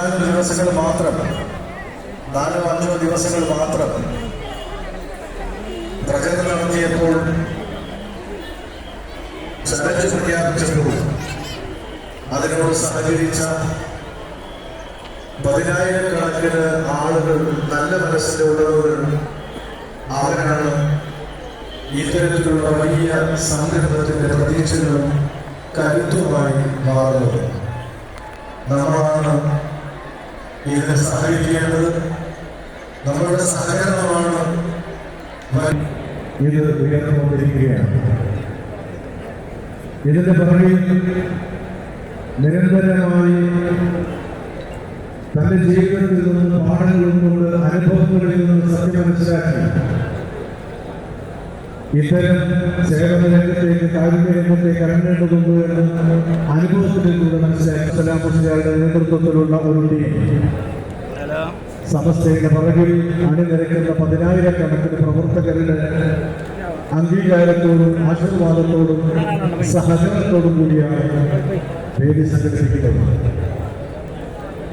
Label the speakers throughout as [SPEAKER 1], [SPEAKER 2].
[SPEAKER 1] ഏതാനും ദിവസങ്ങൾ മാത്രം, 4-5 ദിവസങ്ങൾ മാത്രം പ്രചരണം നടത്തിയപ്പോൾ, ചലഞ്ച് പ്രഖ്യാപിച്ചപ്പോൾ അതിനോട് സഹകരിച്ച 10,000-കണക്കിന് ആളുകൾ, നല്ല മനസ്സിന്റെ ഉടമകൾ, അവരാണ് ഇത്തരത്തിലുള്ള വലിയ സംരംഭത്തിന്റെ പ്രതീക്ഷകളും കരുത്തുമായി മാറുന്നത്. നമ്മളാണ് ഇതിനെ സഹകരിക്കേണ്ടത്. നമ്മളുടെ സഹകരണമാണ് ഇത് ഉയർന്നുകൊണ്ടിരിക്കുകയാണ്. ഇതിന്റെ പുറകിൽ നിരന്തരമായി തന്റെ ജീവിതത്തിൽ നിന്ന് പാഠങ്ങൾ ഉൾക്കൊണ്ട്, അനുഭവങ്ങളിൽ നിന്ന് സത്യം മനസ്സിലാക്കി ഇത്തരം സേവന രംഗത്തേക്ക്, കാരുണ്യ രംഗത്തേക്ക് ഇറങ്ങേണ്ടതുണ്ട് എന്ന് അനുഭവത്തിലൂടെ മനസ്സിലാക്കി സലാമുസ്ലിയാരുടെ നേതൃത്വത്തിലുള്ള ഒരു ടീം സമസ്തയുടെ പുറകിൽ അണിനിരക്കുന്ന 10,000-കണക്കിന് പ്രവർത്തകരുടെ അംഗീകാരത്തോടും ആശീർവാദത്തോടും സഹകരണത്തോടും കൂടിയാണ് വേദി സംഘടിപ്പിക്കുന്നത്.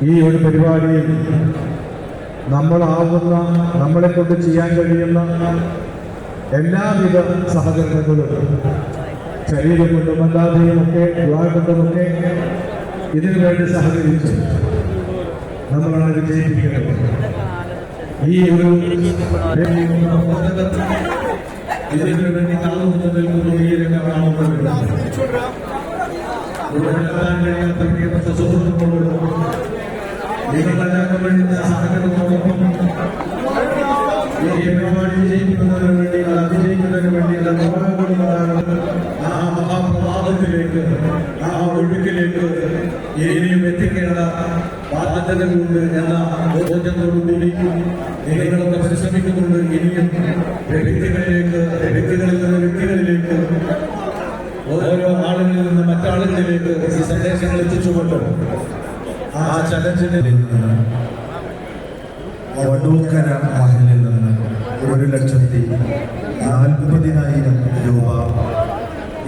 [SPEAKER 1] ഈ ഒരു പരിപാടിയിൽ നമ്മളാവുന്ന, നമ്മളെ കൊണ്ട് ചെയ്യാൻ കഴിയുന്ന എല്ലാവിധ സഹകരണങ്ങളും ശരീരം കൊണ്ടും അല്ലാതെയും ഒക്കെ, ദ്വാ കൊണ്ടുമൊക്കെ ഇതിനു വേണ്ടി സഹകരിച്ച് നമ്മളാണ് വിജയിപ്പിക്കുന്നത്. ഈ ഒരു ഇതിനു വേണ്ടി പ്രിയപ്പെട്ട സുഹൃത്തുക്കളോടും നിങ്ങളെല്ലാവർക്കും വേണ്ടി സഹകരണത്തോടൊപ്പം ഈ പരിപാടി വിജയിപ്പിക്കുന്നതിന് വേണ്ടി, വിജയിക്കുന്നതിന് വേണ്ടിയുള്ള ആ മഹാപ്രഭാതത്തിലേക്ക്, ആ ഒഴുക്കിലേക്ക് ഇനിയും എത്തിക്കേണ്ട ബാധ്യതകളുണ്ട് എന്ന ബോധ്യത്തോടുകൂടി നിങ്ങളൊക്കെ പരിശ്രമിക്കുന്നുണ്ട്. ഇനിയും വ്യക്തികളിൽ നിന്ന് വ്യക്തികളിലേക്ക്, ഓരോ ആളുകളിൽ നിന്ന് മറ്റാളുകളിലേക്ക് ഈ സന്ദേശങ്ങൾ എത്തിച്ചുകൊണ്ട് ആ ചലഞ്ചിനെ വടൂക്കര മഹലിൽ നിന്ന് 1,40,000 രൂപ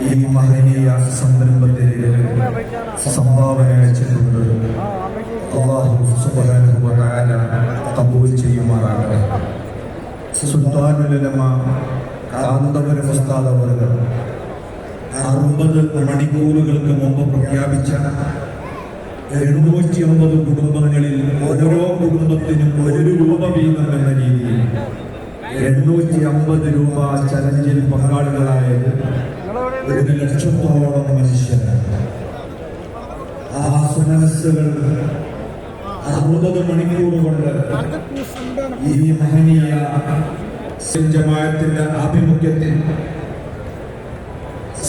[SPEAKER 1] ഈ മഹനീയ സംരംഭത്തിലേക്ക് സംഭാവന അയച്ചിട്ടുണ്ട്. അല്ലാഹു സുബ്ഹാനഹു വ തആല കബൂൽ ചെയ്യുമാറാകട്ടെ. സുൽത്താനുൽ ഉലമ കാന്തപുരം ഉസ്താദ് അവர்கள் 60 മണിക്കൂറുകൾക്ക് മുമ്പ് പ്രഖ്യാപിച്ച 750 കുടുംബങ്ങളിൽ ഓരോ കുടുംബത്തിനും 1 രൂപ വീതം എന്ന രീതിയിൽ 850 രൂപ ചലഞ്ചിൽ പങ്കാളികളായത് 1,00,000-ഓളം മനുഷ്യരാണ്. ആ സുനസ്സുകൾ 60 മണിക്കൂർ കൊണ്ട് ഈ മഹനീയ ജമാഅത്തിന്റെ ആഭിമുഖ്യത്തിൽ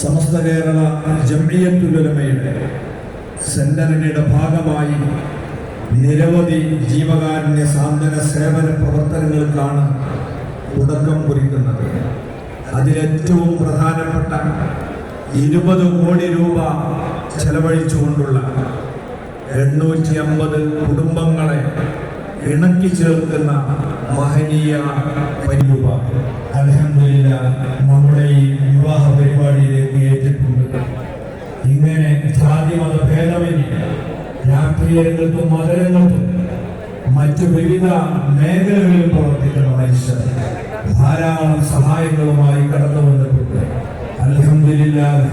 [SPEAKER 1] സമസ്ത കേരള ജംഇയ്യത്തുൽ ഉലമയുടെ സെന്ററിന്റെ ഭാഗമായി നിരവധി ജീവകാരുണ്യ സാന്ത്വന സേവന പ്രവർത്തനങ്ങൾക്കാണ് തുടക്കം കുറിക്കുന്നത്. അതിലേറ്റവും പ്രധാനപ്പെട്ട 20 കോടി രൂപ ചെലവഴിച്ചുകൊണ്ടുള്ള 850 കുടുംബങ്ങളെ ഇണക്കി ചേർക്കുന്ന മഹനീയ പരിരൂപ അൽഹംദുലില്ലാഹ് നമ്മുടെ ഈ വിവാഹ പരിപാടിയിലേക്ക് ഏറ്റിട്ടുണ്ട്. ഇങ്ങനെ ജാതിമത ഭേദമന്യേ രാഷ്ട്രീയ രംഗത്തും മതരംഗത്തും മറ്റു വിവിധ മേഖലകളിൽ പ്രവർത്തിക്കുന്ന മനുഷ്യർ ധാരാളം സഹായങ്ങളുമായി കടന്നു വന്നിട്ടുണ്ട്. അൽഹംദുലില്ലാഹ്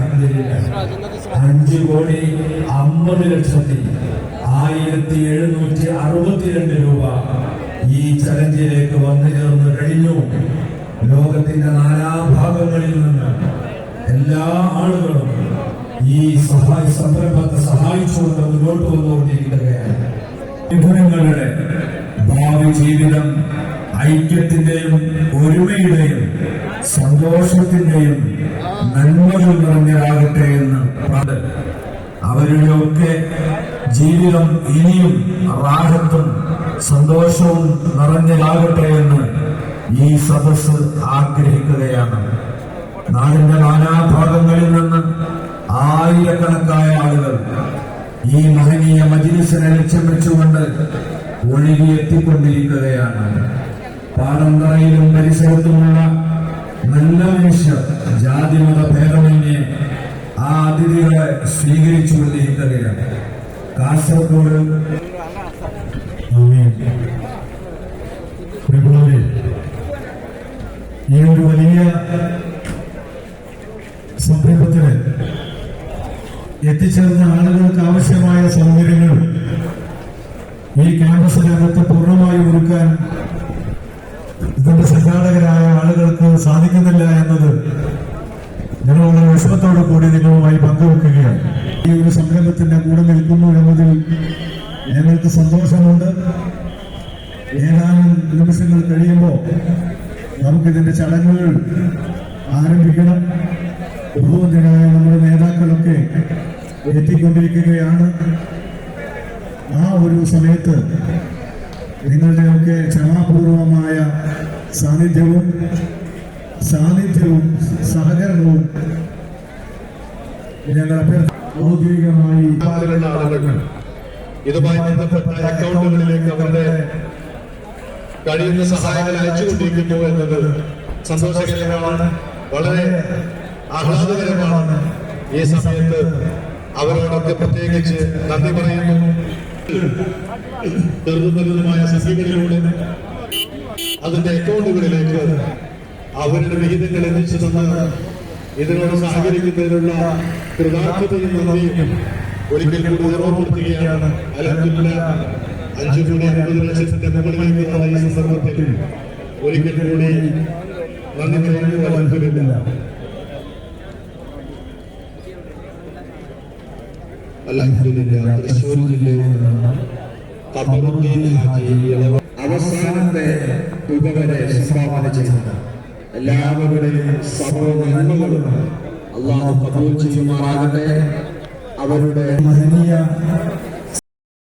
[SPEAKER 1] 5,50,1,762 രൂപ ഈ ചലഞ്ചിലേക്ക് വന്നു ചേർന്ന് കഴിഞ്ഞു. ലോകത്തിന്റെ നാനാഭാഗങ്ങളിൽ നിന്ന് എല്ലാ ആളുകളും ഈ സംരംഭത്തെ സഹായിച്ചുകൊണ്ട് മുന്നോട്ട് വന്നുകൊണ്ടിരിക്കുകയാണ്. വിഭവങ്ങളുടെ ഭാവി ജീവിതം ഐക്യത്തിന്റെയും ഒരുമയുടെയും സന്തോഷത്തിന്റെയും നന്മകൾ നിറഞ്ഞതാകട്ടെ എന്ന് അവരുടെയൊക്കെ ജീവിതം ഇനിയും റാഹത്തും സന്തോഷവും നിറഞ്ഞതാകട്ടെ എന്ന് ഈ സദസ്സ് ആഗ്രഹിക്കുകയാണ്. നാടിന്റെ നാനാഭാഗങ്ങളിൽ നിന്ന് ആയിരക്കണക്കായ ആളുകൾ ഈ മഹനീയ മജ്‌ലിസിനെ ലക്ഷ്യം വെച്ചുകൊണ്ട് ഒഴുകിയെത്തിക്കൊണ്ടിരിക്കുകയാണ്. പാടന്തറയിലും പരിസരത്തുമുള്ള നല്ല മനുഷ്യർ ജാതിമത ഭേദമന്യേ ആ അതിഥികളെ സ്വീകരിച്ചുകൊണ്ടിരിക്കുകയാണ്. കാസർഗോഡ് ഈ ഒരു വലിയ സംരംഭത്തിന് എത്തിച്ചേർന്ന ആളുകൾക്ക് ആവശ്യമായ സൗകര്യങ്ങൾ ഈ ക്യാമ്പസിനകത്ത് പൂർണ്ണമായി ഒരുക്കാൻ ഇതിന്റെ സംഘാടകരായ ആളുകൾക്ക് സാധിക്കുന്നില്ല എന്നത് ഞങ്ങളുടെ വിഷമത്തോടു കൂടി നിങ്ങളുമായി പങ്കുവെക്കുകയാണ്. ഈ ഒരു സംരംഭത്തിന്റെ കൂടെ നിൽക്കുന്നു എന്നതിൽ ഞങ്ങൾക്ക് സന്തോഷമുണ്ട്. ഏതാനും നിമിഷങ്ങൾ കഴിയുമ്പോൾ നമുക്കിതിന്റെ ചടങ്ങുകൾ ആരംഭിക്കണം. ബഹുമതിയായ നമ്മുടെ നേതാക്കളൊക്കെ എത്തിക്കൊണ്ടിരിക്കുകയാണ്. ആ ഒരു സമയത്ത് നിങ്ങളുടെയൊക്കെ ക്ഷമാപൂർവമായ സാന്നിധ്യവും സഹകരണവും ഞങ്ങൾ ഔദ്യോഗികമായി
[SPEAKER 2] ആളുകൾ ഇതുമായി ബന്ധപ്പെട്ട അക്കൗണ്ടുകളിലേക്ക് അവരുടെ കഴിയുന്ന സഹായങ്ങൾ അയച്ചുകൊണ്ടിരിക്കുന്നു എന്നത് സന്തോഷകരമാണ്, വളരെ ആഹ്ലാദകരമാണ്. ഈ സമയത്ത് അവരോടൊക്കെ പ്രത്യേകിച്ച് നന്ദി പറയുന്നു. ചെറുതുമായ സംഖ്യകളിലൂടെ അതിന്റെ അക്കൗണ്ടുകളിലേക്ക് അവരുടെ വിഹിതങ്ങൾ എത്തിച്ചു തന്ന് ഇതിനോട് സഹകരിക്കുന്നതിനുള്ള കൃതാർത്ഥതയും നന്ദിയും ഒരിക്കൽ കൂടി ഓർമ്മപ്പെടുത്തുകയാണ്. അൽഹംദുലില്ലാഹ് 5,50,00,000 മുകളിലേക്കുള്ള ഈ സന്ദർഭത്തിൽ ഒരിക്കൽ കൂടി നന്ദി പറയുന്നു. അൽഹംദുലില്ലാഹ്. അൽഹംദുലില്ലാഹ്. തൃശ്ശൂർ ജില്ലയിൽ ഖബറുദ്ദീൻ ഹാജി അവസാനത്തെ തുക വരെ സംഭാവന ചെയ്തത് എല്ലാവരുടെയും സർവ്വ നന്മകളും അല്ലാഹു കബൂൽ ചെയ്യുമാറാകട്ടെ. അവരുടെ
[SPEAKER 1] മഹനീയ